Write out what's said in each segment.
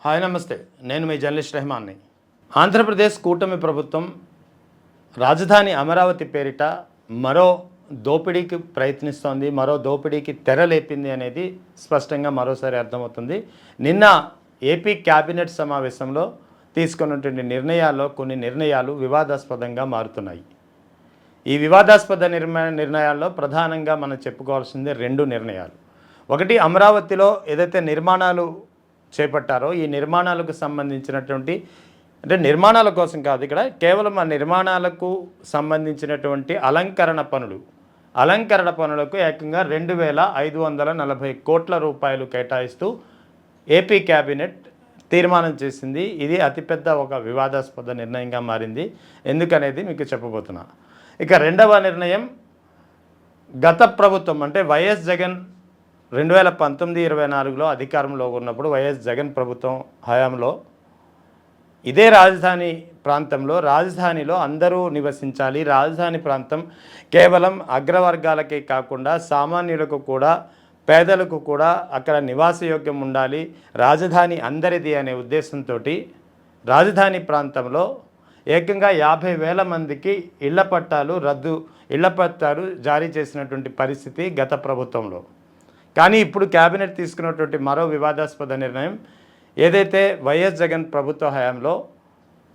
Hi నమస్తే, నేను మీ journalist రెహమాన్ని. Andhra Pradesh కూటమి ప్రభుత్వం రాజధాని అమరావతి పేరిట మరో దోపిడీకి ప్రయత్నిస్తోంది, మరో దోపిడీకి తెరలేపింది అనేది స్పష్టంగా మరోసారి అర్థమవుతుంది. నిన్న ఏపీ క్యాబినెట్ సమావేశంలో తీసుకున్నటువంటి నిర్ణయాల్లో కొన్ని నిర్ణయాలు వివాదాస్పదంగా మారుతున్నాయి. ఈ వివాదాస్పద నిర్ణయాల్లో ప్రధానంగా మనం చెప్పుకోవాల్సింది రెండు నిర్ణయాలు. ఒకటి, అమరావతిలో ఏదైతే నిర్మాణాలు చేపట్టారో ఈ నిర్మాణాలకు సంబంధించినటువంటి, అంటే నిర్మాణాల కోసం కాదు, ఇక్కడ కేవలం ఆ నిర్మాణాలకు సంబంధించినటువంటి అలంకరణ పనులకు ఏకంగా 2,540 కోట్ల రూపాయలు కేటాయిస్తూ ఏపీ క్యాబినెట్ తీర్మానం చేసింది. ఇది అతిపెద్ద ఒక వివాదాస్పద నిర్ణయంగా మారింది. ఎందుకనేది మీకు చెప్పబోతున్నా. ఇక రెండవ నిర్ణయం, గత ప్రభుత్వం అంటే వైఎస్ జగన్ 2019-24లో అధికారంలో ఉన్నప్పుడు వైఎస్ జగన్ ప్రభుత్వం హయాంలో ఇదే రాజధాని ప్రాంతంలో, రాజధానిలో అందరూ నివసించాలి, రాజధాని ప్రాంతం కేవలం అగ్రవర్గాలకే కాకుండా సామాన్యులకు కూడా, పేదలకు కూడా అక్కడ నివాసయోగ్యం ఉండాలి, రాజధాని అందరిది అనే ఉద్దేశంతో రాజధాని ప్రాంతంలో ఏకంగా 50,000 మందికి ఇళ్ల పట్టాలు జారీ చేసినటువంటి పరిస్థితి గత ప్రభుత్వంలో. కానీ ఇప్పుడు క్యాబినెట్ తీసుకున్నటువంటి మరో వివాదాస్పద నిర్ణయం, ఏదైతే వైఎస్ జగన్ ప్రభుత్వ హయాంలో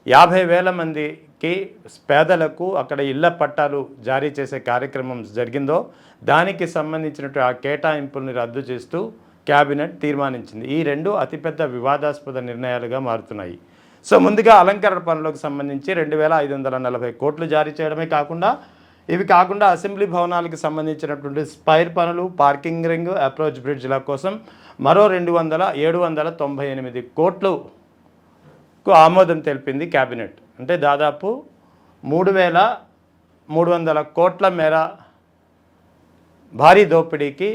50,000 మందికి పేదలకు అక్కడ ఇళ్ల పట్టాలు జారీ చేసే కార్యక్రమం జరిగిందో దానికి సంబంధించినటువంటి ఆ కేటాయింపుల్ని రద్దు చేస్తూ క్యాబినెట్ తీర్మానించింది. ఈ రెండు అతిపెద్ద వివాదాస్పద నిర్ణయాలుగా మారుతున్నాయి. సో ముందుగా అలంకరణ పనులకు సంబంధించి 2,540 కోట్లు జారీ చేయడమే కాకుండా, ఇవి కాకుండా అసెంబ్లీ భవనాలకు సంబంధించినటువంటి స్పైర్ పనులు, పార్కింగ్ రింగ్, అప్రోచ్ బ్రిడ్జ్ల కోసం మరో 798 కోట్లకు ఆమోదం తెలిపింది క్యాబినెట్. అంటే దాదాపు 3,300 కోట్ల మేర భారీ దోపిడీకి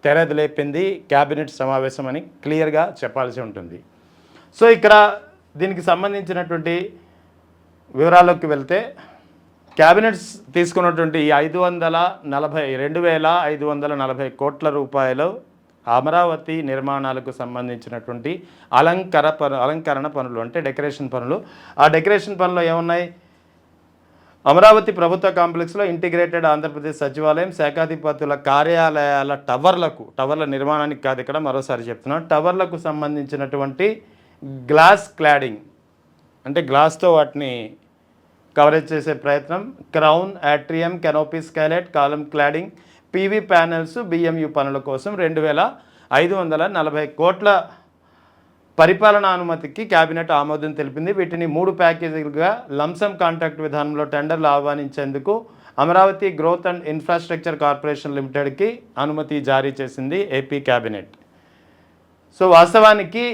తెరలేపింది క్యాబినెట్ సమావేశం అని క్లియర్గా చెప్పాల్సి ఉంటుంది. సో ఇక్కడ దీనికి సంబంధించినటువంటి వివరాల్లోకి వెళ్తే, క్యాబినెట్స్ తీసుకున్నటువంటి ఈ 2,540 కోట్ల రూపాయలు అమరావతి నిర్మాణాలకు సంబంధించినటువంటి అలంకరణ పనులు, అంటే డెకరేషన్ పనులు. ఆ డెకరేషన్ పనులు ఏమున్నాయి? అమరావతి ప్రభుత్వ కాంప్లెక్స్లో ఇంటిగ్రేటెడ్ ఆంధ్రప్రదేశ్ సచివాలయం, శాఖాధిపతుల కార్యాలయాల టవర్ల నిర్మాణానికి కాదు, ఇక్కడ మరోసారి చెప్తున్నాను, టవర్లకు సంబంధించినటువంటి గ్లాస్ క్లాడింగ్, అంటే గ్లాస్తో వాటిని కవరేజ్ చేసే ప్రయత్నం, crown, atrium, canopy skylight, column cladding, PV panels, BMU పనుల కోసం 2,540 కోట్ల పరిపాలనా అనుమతికి క్యాబినెట్ ఆమోదం తెలిపింది. వీటిని 3 ప్యాకేజీలుగా లంసమ్ కాంట్రాక్ట్ విధానంలో టెండర్లు ఆహ్వానించేందుకు Amaravati growth and infrastructure corporation లిమిటెడ్కి అనుమతి జారీ చేసింది ఏపీ క్యాబినెట్. సో వాస్తవానికి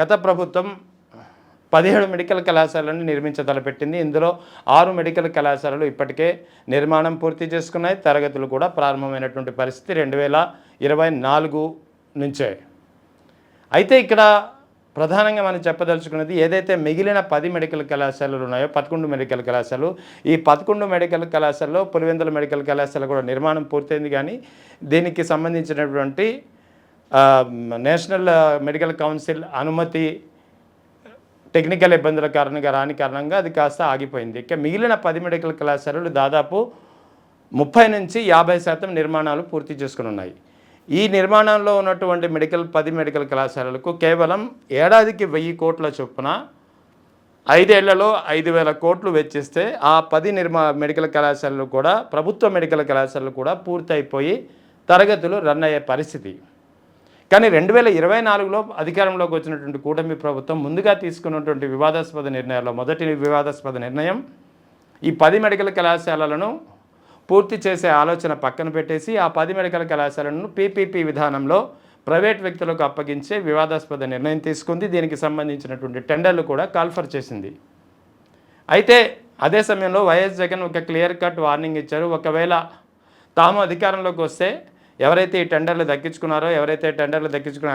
గత ప్రభుత్వం 17 మెడికల్ కళాశాలను నిర్మించతలపెట్టింది. ఇందులో 6 మెడికల్ కళాశాలలు ఇప్పటికే నిర్మాణం పూర్తి చేసుకున్నాయి, తరగతులు కూడా ప్రారంభమైనటువంటి పరిస్థితి 2024 నుంచే. అయితే ఇక్కడ ప్రధానంగా మనం చెప్పదలుచుకున్నది, ఏదైతే మిగిలిన 10 మెడికల్ కళాశాలలు ఉన్నాయో, 11 మెడికల్ కళాశాలలు, ఈ 11 మెడికల్ కళాశాలలో పులివెందుల మెడికల్ కళాశాల కూడా నిర్మాణం పూర్తయింది. కానీ దీనికి సంబంధించినటువంటి నేషనల్ మెడికల్ కౌన్సిల్ అనుమతి టెక్నికల్ ఇబ్బందుల కారణంగా అది కాస్త ఆగిపోయింది. ఇక మిగిలిన 10 మెడికల్ కళాశాలలు దాదాపు 30 నుంచి 50% నిర్మాణాలు పూర్తి చేసుకుని ఉన్నాయి. ఈ నిర్మాణంలో ఉన్నటువంటి 10 మెడికల్ కళాశాలలకు కేవలం ఏడాదికి 1,000 కోట్ల చొప్పున 5 ఏళ్లలో 5,000 కోట్లు వెచ్చిస్తే ఆ 10 మెడికల్ కళాశాలలు కూడా, ప్రభుత్వ మెడికల్ కళాశాలలు కూడా పూర్తయిపోయి తరగతులు రన్ అయ్యే పరిస్థితి. కానీ 2024లో అధికారంలోకి వచ్చినటువంటి కూటమి ప్రభుత్వం ముందుగా తీసుకున్నటువంటి వివాదాస్పద నిర్ణయాల్లో మొదటి వివాదాస్పద నిర్ణయం, ఈ 10 మెడికల్ కళాశాలలను పూర్తి చేసే ఆలోచన పక్కన పెట్టేసి ఆ 10 మెడికల్ కళాశాలను పీపీపీ విధానంలో ప్రైవేట్ వ్యక్తులకు అప్పగించే వివాదాస్పద నిర్ణయం తీసుకుంది. దీనికి సంబంధించినటువంటి టెండర్లు కూడా కాల్ఫర్ చేసింది. అయితే అదే సమయంలో వైఎస్ జగన్ ఒక క్లియర్ కట్ వార్నింగ్ ఇచ్చారు. ఒకవేళ తాము అధికారంలోకి వస్తే ఎవరైతే ఈ టెండర్లు దక్కించుకున్నారో,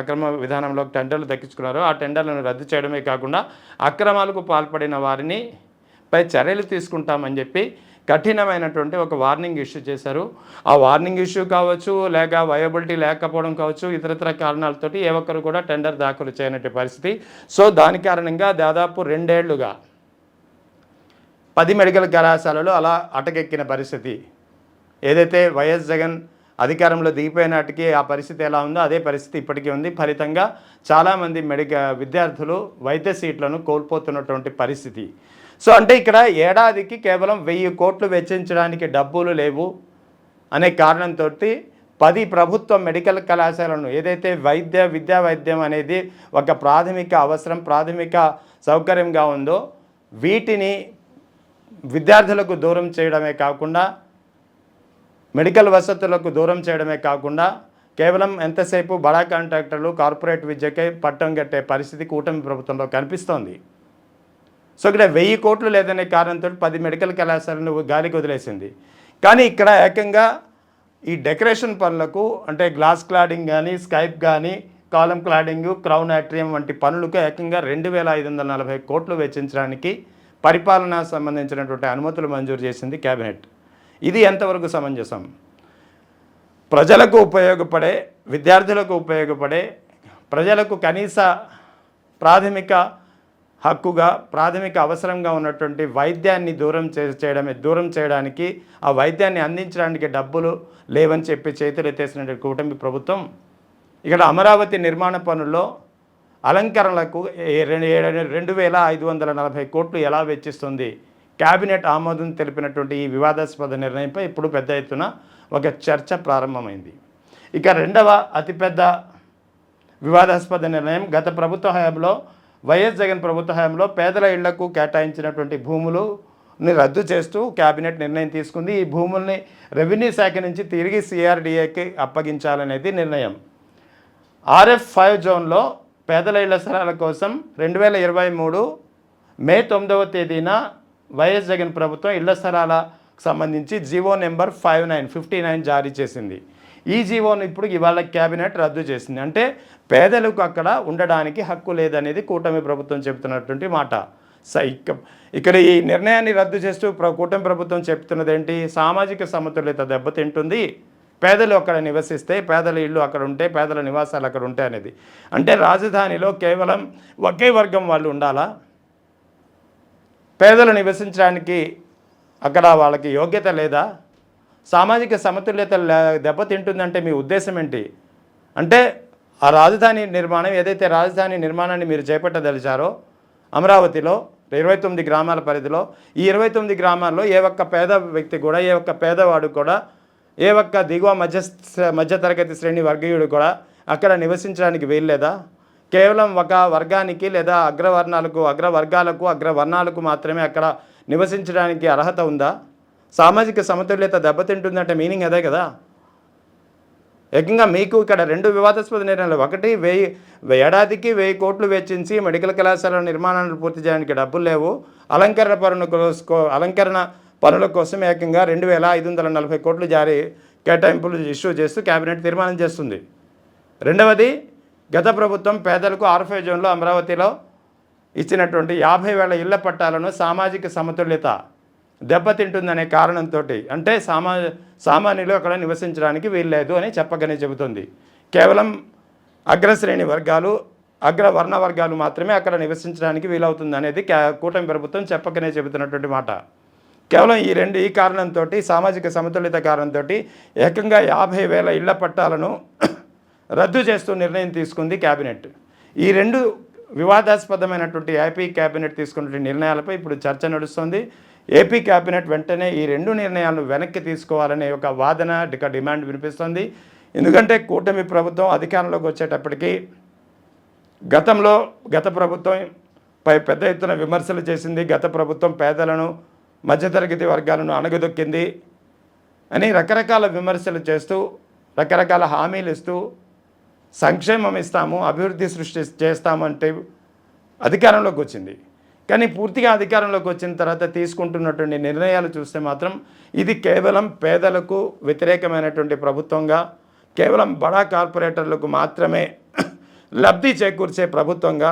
అక్రమ విధానంలో టెండర్లు దక్కించుకున్నారో ఆ టెండర్లను రద్దు చేయడమే కాకుండా అక్రమాలకు పాల్పడిన వారిని పై చర్యలు తీసుకుంటామని చెప్పి కఠినమైనటువంటి ఒక వార్నింగ్ ఇష్యూ చేశారు. ఆ వార్నింగ్ ఇష్యూ కావచ్చు, లేక వయబిలిటీ లేకపోవడం కావచ్చు, ఇతరత్ర కారణాలతోటి ఏ ఒక్కరు కూడా టెండర్ దాఖలు చేయనట్టు పరిస్థితి. సో దాని కారణంగా దాదాపు 2 ఏళ్లుగా 10 మెడికల్ కళాశాలలు అలా అటకెక్కిన పరిస్థితి. ఏదైతే వైఎస్ జగన్ అధికారంలో దిగిపోయిన నాటికి ఆ పరిస్థితి ఎలా ఉందో అదే పరిస్థితి ఇప్పటికీ ఉంది. ఫలితంగా చాలామంది విద్యార్థులు వైద్య సీట్లను కోల్పోతున్నటువంటి పరిస్థితి. సో అంటే ఇక్కడ ఏడాదికి కేవలం 1000 కోట్లు వెచ్చించడానికి డబ్బులు లేవు అనే కారణంతో 10 ప్రభుత్వ మెడికల్ కళాశాలను ఏదైతే విద్యా వైద్యం అనేది ఒక ప్రాథమిక అవసరం, ప్రాథమిక సౌకర్యంగా ఉందో వీటిని విద్యార్థులకు దూరం చేయడమే కాకుండా, మెడికల్ వసతులకు దూరం చేయడమే కాకుండా కేవలం ఎంతసేపు బడా కాంట్రాక్టర్లు కార్పొరేట్ విద్యకే పట్టం కట్టే పరిస్థితి కూటమి ప్రభుత్వంలో కనిపిస్తోంది. సో ఇక్కడ 1000 కోట్లు లేదనే కారణంతో 10 మెడికల్ కళాశాలను గాలికి వదిలేసింది. కానీ ఇక్కడ ఏకంగా ఈ డెకరేషన్ పనులకు అంటే గ్లాస్ క్లాడింగ్ కానీ, స్కైప్ కానీ, కాలం క్లాడింగ్, క్రౌన్ యాట్రియం వంటి పనులకు ఏకంగా 2540 కోట్లు వెచ్చించడానికి పరిపాలన సంబంధించినటువంటి అనుమతులు మంజూరు చేసింది కేబినెట్. ఇది ఎంతవరకు సమంజసం? ప్రజలకు ఉపయోగపడే, విద్యార్థులకు ఉపయోగపడే, ప్రజలకు కనీస ప్రాథమిక హక్కుగా, ప్రాథమిక అవసరంగా ఉన్నటువంటి వైద్యాన్ని దూరం చేయడానికి, ఆ వైద్యాన్ని అందించడానికి డబ్బులు లేవని చెప్పి చేతులు ఎత్తేసినటువంటి కూటమి ప్రభుత్వం ఇక్కడ అమరావతి నిర్మాణ పనుల్లో అలంకరణలకు 2540 కోట్లు ఎలా వెచ్చిస్తుంది? కేబినెట్ ఆమోదం తెలిపినటువంటి ఈ వివాదాస్పద నిర్ణయంపై ఇప్పుడు పెద్ద ఎత్తున ఒక చర్చ ప్రారంభమైంది. ఇక రెండవ అతిపెద్ద వివాదాస్పద నిర్ణయం గత ప్రభుత్వ హయాంలో, వైఎస్ జగన్ ప్రభుత్వ హయాంలో పేదల ఇళ్లకు కేటాయించినటువంటి భూములని రద్దు చేస్తూ కేబినెట్ నిర్ణయం తీసుకుంది. ఈ భూముల్ని రెవెన్యూ శాఖ నుంచి తిరిగి సిఆర్డీఏకి అప్పగించాలనేది నిర్ణయం. RF5 జోన్లో పేదల ఇళ్ల స్థలాల కోసం 2023 మే 9వ తేదీన వైఎస్ జగన్ ప్రభుత్వం ఇళ్ల స్థలాలకు సంబంధించి జీవో నెంబర్ 59 జారీ చేసింది. ఈ జీవోను ఇప్పుడు ఇవాళ కేబినెట్ రద్దు చేసింది. అంటే పేదలకు అక్కడ ఉండడానికి హక్కు లేదనేది కూటమి ప్రభుత్వం చెబుతున్నటువంటి మాట. ఇక్కడ ఈ నిర్ణయాన్ని రద్దు చేస్తూ కూటమి ప్రభుత్వం చెప్తున్నది ఏంటి? సామాజిక సమతుల్యత దెబ్బతింటుంది, పేదలు అక్కడ నివసిస్తే, పేదల ఇళ్ళు అక్కడ ఉంటే, పేదల నివాసాలు అక్కడ ఉంటాయి అనేది. అంటే రాజధానిలో కేవలం ఒకే వర్గం వాళ్ళు ఉండాలా? పేదలు నివసించడానికి అక్కడ వాళ్ళకి యోగ్యత లేదా? సామాజిక సమతుల్యత దెబ్బతింటుందంటే మీ ఉద్దేశం ఏంటి? అంటే ఆ రాజధాని నిర్మాణం, ఏదైతే రాజధాని నిర్మాణాన్ని మీరు చేపట్టదలిచారో అమరావతిలో 29 గ్రామాల పరిధిలో, ఈ 29 గ్రామాల్లో ఏ ఒక్క పేద వ్యక్తి కూడా, ఏ ఒక్క పేదవాడు కూడా, ఏ ఒక్క దిగువ మధ్యతరగతి శ్రేణి వర్గీయుడు కూడా అక్కడ నివసించడానికి వీల్లేదా? కేవలం ఒక వర్గానికి లేదా అగ్రవర్గాలకు, అగ్రవర్ణాలకు మాత్రమే అక్కడ నివసించడానికి అర్హత ఉందా? సామాజిక సమతుల్యత దెబ్బతింటుందంటే మీనింగ్ అదే కదా. ఏకంగా మీకు ఇక్కడ 2 వివాదాస్పద నిర్ణయాలు. ఒకటి, ఏడాదికి 1000 కోట్లు వెచ్చించి మెడికల్ కళాశాల నిర్మాణాలు పూర్తి చేయడానికి డబ్బులు లేవు. అలంకరణ పనుల కోసం ఏకంగా 2540 కోట్లు కేటాయింపులు ఇష్యూ చేస్తూ కేబినెట్ తీర్మానం చేస్తుంది. రెండవది, గత ప్రభుత్వం పేదలకు RF5 జోన్లో అమరావతిలో ఇచ్చినటువంటి 50,000 ఇళ్ల పట్టాలను సామాజిక సమతుల్యత దెబ్బతింటుందనే కారణంతో, అంటే సామాన్యులు అక్కడ నివసించడానికి వీల్లేదు అని చెప్పకనే చెబుతుంది. కేవలం అగ్రశ్రేణి వర్గాలు, అగ్రవర్ణ వర్గాలు మాత్రమే అక్కడ నివసించడానికి వీలవుతుంది అనేది కూటమి ప్రభుత్వం చెప్పకనే చెబుతున్నటువంటి మాట. కేవలం ఈ కారణంతో, సామాజిక సమతుల్యత కారణంతో ఏకంగా 50,000 ఇళ్ల పట్టాలను రద్దు చేస్తూ నిర్ణయం తీసుకుంది కేబినెట్. ఈ 2 వివాదాస్పదమైనటువంటి ఏపీ కేబినెట్ తీసుకున్న నిర్ణయాలపై ఇప్పుడు చర్చ నడుస్తుంది. ఏపీ కేబినెట్ వెంటనే ఈ 2 నిర్ణయాలను వెనక్కి తీసుకోవాలనే ఒక వాదన, డిమాండ్ వినిపిస్తుంది. ఎందుకంటే కూటమి ప్రభుత్వం అధికారంలోకి వచ్చేటప్పటికి గత ప్రభుత్వంపై పెద్ద ఎత్తున విమర్శలు చేసింది. గత ప్రభుత్వం పేదలను, మధ్యతరగతి వర్గాలను అణగదొక్కింది అని రకరకాల విమర్శలు చేస్తూ, రకరకాల హామీలు ఇస్తూ, సంక్షేమం ఇస్తాము, అభివృద్ధి సృష్టి చేస్తామంటే అధికారంలోకి వచ్చింది. కానీ పూర్తిగా అధికారంలోకి వచ్చిన తర్వాత తీసుకుంటున్నటువంటి నిర్ణయాలు చూస్తే మాత్రం ఇది కేవలం పేదలకు వ్యతిరేకమైనటువంటి ప్రభుత్వంగా, కేవలం బడా కార్పొరేటర్లకు మాత్రమే లబ్ధి చేకూర్చే ప్రభుత్వంగా,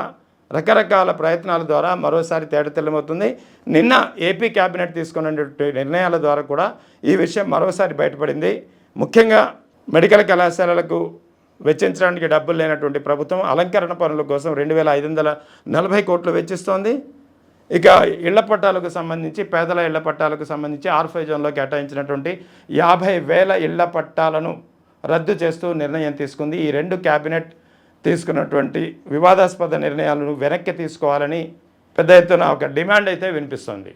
రకరకాల ప్రయత్నాల ద్వారా మరోసారి తేటతెల్లమవుతుంది. నిన్న ఏపీ క్యాబినెట్ తీసుకున్నటువంటి నిర్ణయాల ద్వారా కూడా ఈ విషయం మరోసారి బయటపడింది. ముఖ్యంగా మెడికల్ కళాశాలలకు వెచ్చించడానికి డబ్బులు లేనటువంటి ప్రభుత్వం అలంకరణ పనుల కోసం 2,540 కోట్లు వెచ్చిస్తోంది. ఇక ఇళ్ల పట్టాలకు సంబంధించి పేదల ఇళ్ల పట్టాలకు సంబంధించి ఆర్ఫై జోన్లో కేటాయించినటువంటి 50,000 ఇళ్ల పట్టాలను రద్దు చేస్తూ నిర్ణయం తీసుకుంది. ఈ రెండు క్యాబినెట్ తీసుకున్నటువంటి వివాదాస్పద నిర్ణయాలను వెనక్కి తీసుకోవాలని పెద్ద ఎత్తున ఒక డిమాండ్ అయితే వినిపిస్తోంది.